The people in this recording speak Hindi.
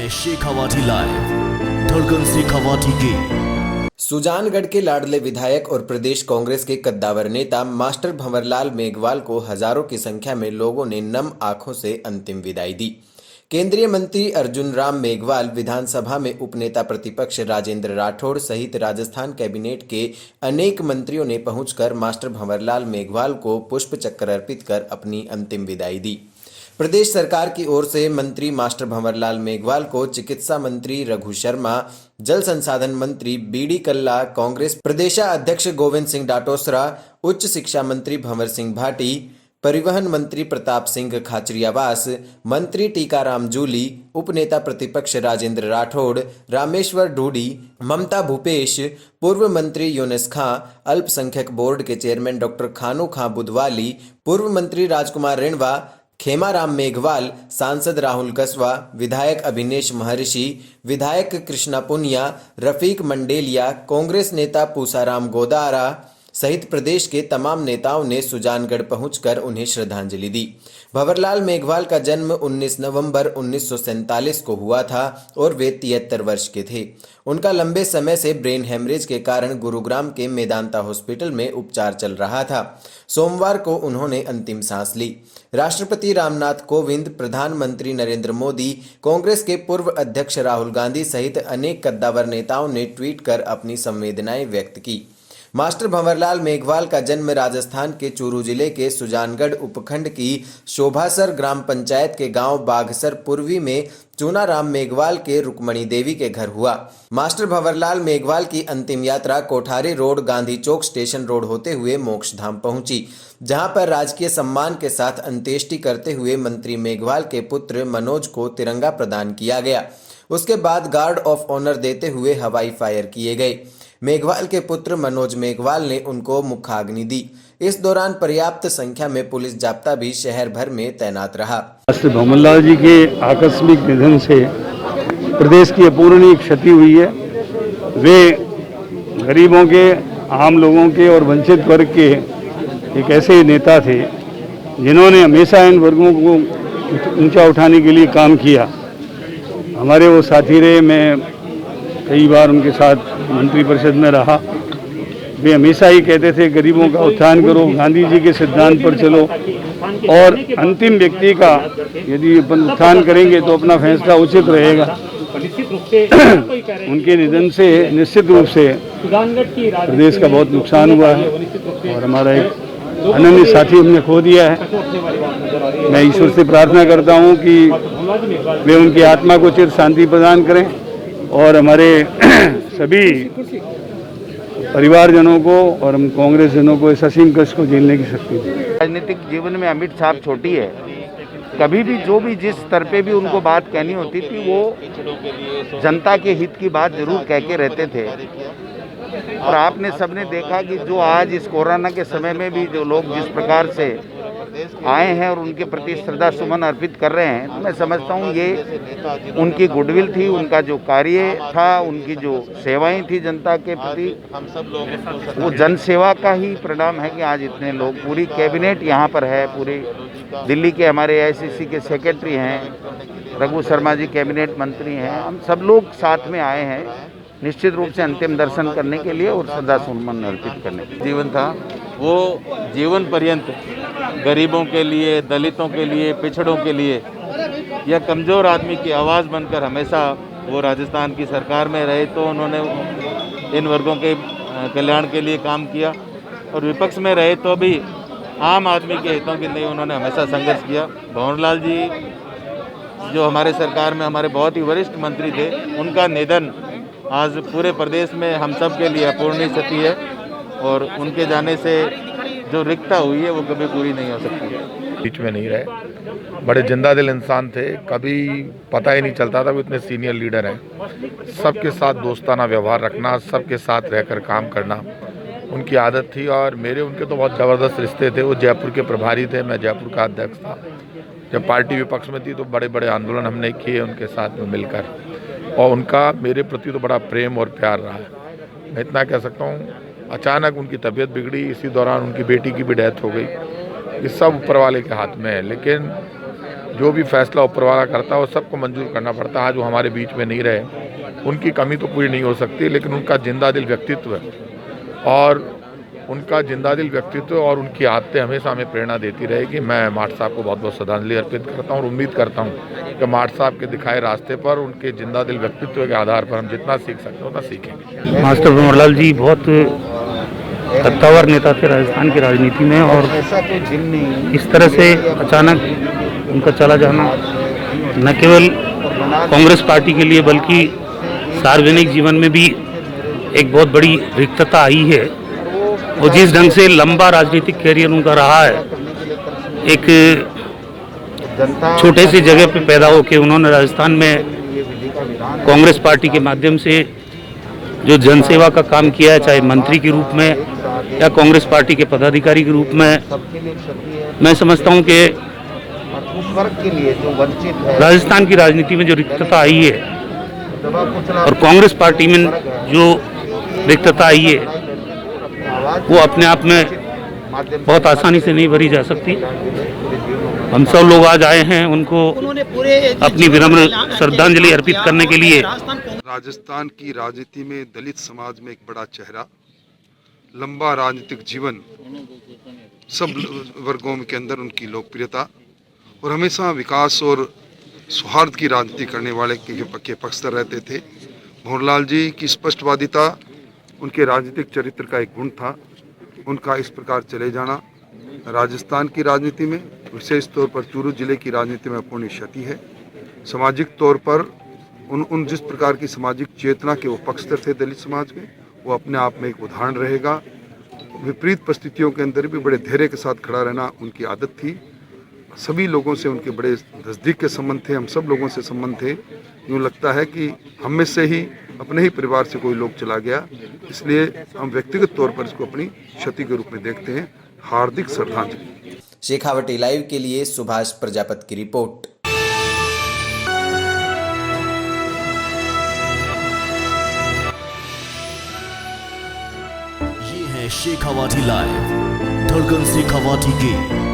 है शेखावाटी लाइव, धड़कन शेखावाटी की। सुजानगढ़ के लाडले विधायक और प्रदेश कांग्रेस के कद्दावर नेता मास्टर भंवरलाल मेघवाल को हजारों की संख्या में लोगों ने नम आंखों से अंतिम विदाई दी। केंद्रीय मंत्री अर्जुन राम मेघवाल, विधानसभा में उपनेता प्रतिपक्ष राजेंद्र राठौड़ सहित राजस्थान कैबिनेट के अनेक मंत्रियों ने पहुंचकर मास्टर भंवरलाल मेघवाल को पुष्प चक्र अर्पित कर अपनी अंतिम विदाई दी। प्रदेश सरकार की ओर से मंत्री मास्टर भंवरलाल मेघवाल को चिकित्सा मंत्री रघु शर्मा, जल संसाधन मंत्री बीडी कल्ला, कांग्रेस प्रदेशाध्यक्ष गोविंद सिंह डाटोसरा, उच्च शिक्षा मंत्री भंवर सिंह भाटी, परिवहन मंत्री प्रताप सिंह खाचरियावास, मंत्री टीकाराम जूली, उपनेता प्रतिपक्ष राजेंद्र राठौड़, रामेश्वर ढूडी, ममता भूपेश, पूर्व मंत्री यूनुस खां, अल्पसंख्यक बोर्ड के चेयरमैन डॉक्टर खानू खां बुधवाली, पूर्व मंत्री राजकुमार रिणवा, खेमाराम मेघवाल, सांसद राहुल कसवा, विधायक अभिनेश महर्षि, विधायक कृष्णा पुनिया, रफीक मंडेलिया, कांग्रेस नेता पूसाराम गोदारा सहित प्रदेश के तमाम नेताओं ने सुजानगढ़ पहुंचकर उन्हें श्रद्धांजलि दी। भंवरलाल मेघवाल का जन्म 19 नवंबर 1947 को हुआ था और वे 73 वर्ष के थे। उनका लंबे समय से ब्रेन हेमरेज के कारण गुरुग्राम के मेदांता हॉस्पिटल में उपचार चल रहा था। सोमवार को उन्होंने अंतिम सांस ली। राष्ट्रपति रामनाथ कोविंद, प्रधानमंत्री नरेंद्र मोदी, कांग्रेस के पूर्व अध्यक्ष राहुल गांधी सहित अनेक कद्दावर नेताओं ने ट्वीट कर अपनी संवेदनाएं व्यक्त की। मास्टर भंवरलाल मेघवाल का जन्म राजस्थान के चूरू जिले के सुजानगढ़ उपखंड की शोभासर ग्राम पंचायत के गांव बाघसर पूर्वी में चूनाराम मेघवाल के रुक्मणी देवी के घर हुआ। मास्टर भंवरलाल मेघवाल की अंतिम यात्रा कोठारी रोड, गांधी चौक स्टेशन रोड होते हुए मोक्षधाम पहुंची, जहां पर राजकीय सम्मान के साथ अंत्येष्टि करते हुए मंत्री मेघवाल के पुत्र मनोज को तिरंगा प्रदान किया गया। उसके बाद गार्ड ऑफ ऑनर देते हुए हवाई फायर किए गए। मेघवाल के पुत्र मनोज मेघवाल ने उनको मुखाग्नि दी। इस दौरान पर्याप्त संख्या में पुलिस जाब्ता भी शहर भर में तैनात रहा। मास्टर भंवरलाल जी के आकस्मिक निधन से प्रदेश की अपूरणीय क्षति हुई है। वे गरीबों के, आम लोगों के और वंचित वर्ग के एक ऐसे नेता थे जिन्होंने हमेशा इन वर्गों को ऊंचा उठाने के लिए काम किया। हमारे वो साथी रहे, मैं कई बार उनके साथ मंत्री परिषद में रहा। वे हमेशा ही कहते थे गरीबों का उत्थान करो, गांधी जी के सिद्धांत पर चलो, और अंतिम व्यक्ति का यदि अपन उत्थान करेंगे तो अपना फैसला उचित रहेगा। उनके निधन से निश्चित रूप से प्रदेश का बहुत नुकसान हुआ है और हमारा एक अनन्य साथी हमने खो दिया है। मैं ईश्वर से प्रार्थना करता हूं कि वे उनकी आत्मा को चिर शांति प्रदान करें और हमारे सभी परिवारजनों को और हम कांग्रेस जनों को इस असीम कष्ट को झेलने की शक्ति दें। राजनीतिक जीवन में अमिट छाप छोटी है। कभी भी जो भी जिस स्तर पे भी उनको बात कहनी होती थी वो जनता के हित की बात जरूर कह के रहते थे। और आपने सबने देखा कि जो आज इस कोरोना के समय में भी जो लोग जिस प्रकार से आए हैं और उनके प्रति श्रद्धा सुमन अर्पित कर रहे हैं, तो मैं समझता हूँ ये उनकी गुडविल थी, उनका जो कार्य था, उनकी जो सेवाएं थी जनता के प्रति, वो जन सेवा का ही परिणाम है कि आज इतने लोग, पूरी कैबिनेट यहाँ पर है, पूरी दिल्ली के हमारे AICC के सेक्रेटरी हैं, रघु शर्मा जी कैबिनेट मंत्री हैं, हम सब लोग साथ में आए हैं निश्चित रूप से अंतिम दर्शन करने के लिए और श्रद्धा सुमन अर्पित करने के लिए। जीवन था वो जीवन पर्यंत गरीबों के लिए, दलितों के लिए, पिछड़ों के लिए या कमज़ोर आदमी की आवाज़ बनकर हमेशा वो राजस्थान की सरकार में रहे, तो उन्होंने इन वर्गों के कल्याण के लिए काम किया और विपक्ष में रहे तो भी आम आदमी के हितों के लिए उन्होंने हमेशा संघर्ष किया। भंवरलाल जी जो हमारे सरकार में हमारे बहुत ही वरिष्ठ मंत्री थे, उनका निधन आज पूरे प्रदेश में हम सब के लिए अपूरणीय क्षति है और उनके जाने से जो रिक्तता हुई है वो कभी पूरी नहीं हो सकती। बीच में नहीं रहे, बड़े जिंदा दिल इंसान थे, कभी पता ही नहीं चलता था वो इतने सीनियर लीडर हैं। सबके साथ दोस्ताना व्यवहार रखना, सबके साथ रहकर काम करना उनकी आदत थी और मेरे उनके तो बहुत ज़बरदस्त रिश्ते थे। वो जयपुर के प्रभारी थे, मैं जयपुर का अध्यक्ष था। जब पार्टी विपक्ष में थी तो बड़े बड़े आंदोलन हमने किए उनके साथ में मिलकर, और उनका मेरे प्रति तो बड़ा प्रेम और प्यार रहा है। मैं इतना कह सकता हूँ, अचानक उनकी तबीयत बिगड़ी, इसी दौरान उनकी बेटी की भी डेथ हो गई। ये सब ऊपर वाले के हाथ में है, लेकिन जो भी फैसला ऊपर वाला करता है वो सबको मंजूर करना पड़ता है। आज वो हमारे बीच में नहीं रहे, उनकी कमी तो पूरी नहीं हो सकती, लेकिन उनका जिंदा दिल व्यक्तित्व है और उनका जिंदा दिल व्यक्तित्व और उनकी आदतें हमेशा हमें प्रेरणा देती रहेगी। मैं माठ साहब को बहुत बहुत श्रद्धांजलि अर्पित करता हूँ और उम्मीद करता हूँ कि माठ साहब के दिखाए रास्ते पर उनके जिंदा दिल व्यक्तित्व के आधार पर हम जितना सीख सकते हैं उतना सीखेंगे। मास्टर भंवरलाल जी बहुत कद्दावर नेता थे राजस्थान की राजनीति में, और इस तरह से अचानक उनका चला जाना न केवल कांग्रेस पार्टी के लिए बल्कि सार्वजनिक जीवन में भी एक बहुत बड़ी रिक्तता आई है। और जिस ढंग से लंबा राजनीतिक कैरियर उनका रहा है, एक छोटे से जगह पे पैदा होकर उन्होंने राजस्थान में कांग्रेस पार्टी के माध्यम से जो जनसेवा का काम किया है, चाहे मंत्री के रूप में या कांग्रेस पार्टी के पदाधिकारी के रूप में, मैं समझता हूं कि राजस्थान की राजनीति में जो रिक्तता आई है और कांग्रेस पार्टी में जो रिक्तता आई है वो अपने आप में बहुत आसानी से नहीं भरी जा सकती। हम सब लोग आज आए हैं उनको अपनी विनम्र श्रद्धांजलि अर्पित करने के लिए। राजस्थान की राजनीति में दलित समाज में एक बड़ा चेहरा, लंबा राजनीतिक जीवन, सब वर्गों के अंदर उनकी लोकप्रियता और हमेशा विकास और सौहार्द की राजनीति करने वाले के पक्षधर रहते थे। भंवरलाल जी की स्पष्टवादिता उनके राजनीतिक चरित्र का एक गुण था। उनका इस प्रकार चले जाना राजस्थान की राजनीति में, विशेष तौर पर चूरू जिले की राजनीति में अपूर्णीय क्षति है। सामाजिक तौर पर उन जिस प्रकार की सामाजिक चेतना के वो पक्षधर थे दलित समाज में, वो अपने आप में एक उदाहरण रहेगा। विपरीत परिस्थितियों के अंदर भी बड़े धैर्य के साथ खड़ा रहना उनकी आदत थी। सभी लोगों से उनके बड़े नज़दीक के संबंध थे, हम सब लोगों से संबंध थे। यूँ लगता है कि हम में से ही अपने ही परिवार से कोई लोग चला गया, इसलिए हम व्यक्तिगत तौर पर इसको अपनी क्षति के रूप में देखते हैं। हार्दिक श्रद्धांजलि। शेखावटी लाइव के लिए सुभाष प्रजापति की रिपोर्ट। ये है शेखावाटी लाइव, धड़कन शेखावाटी की।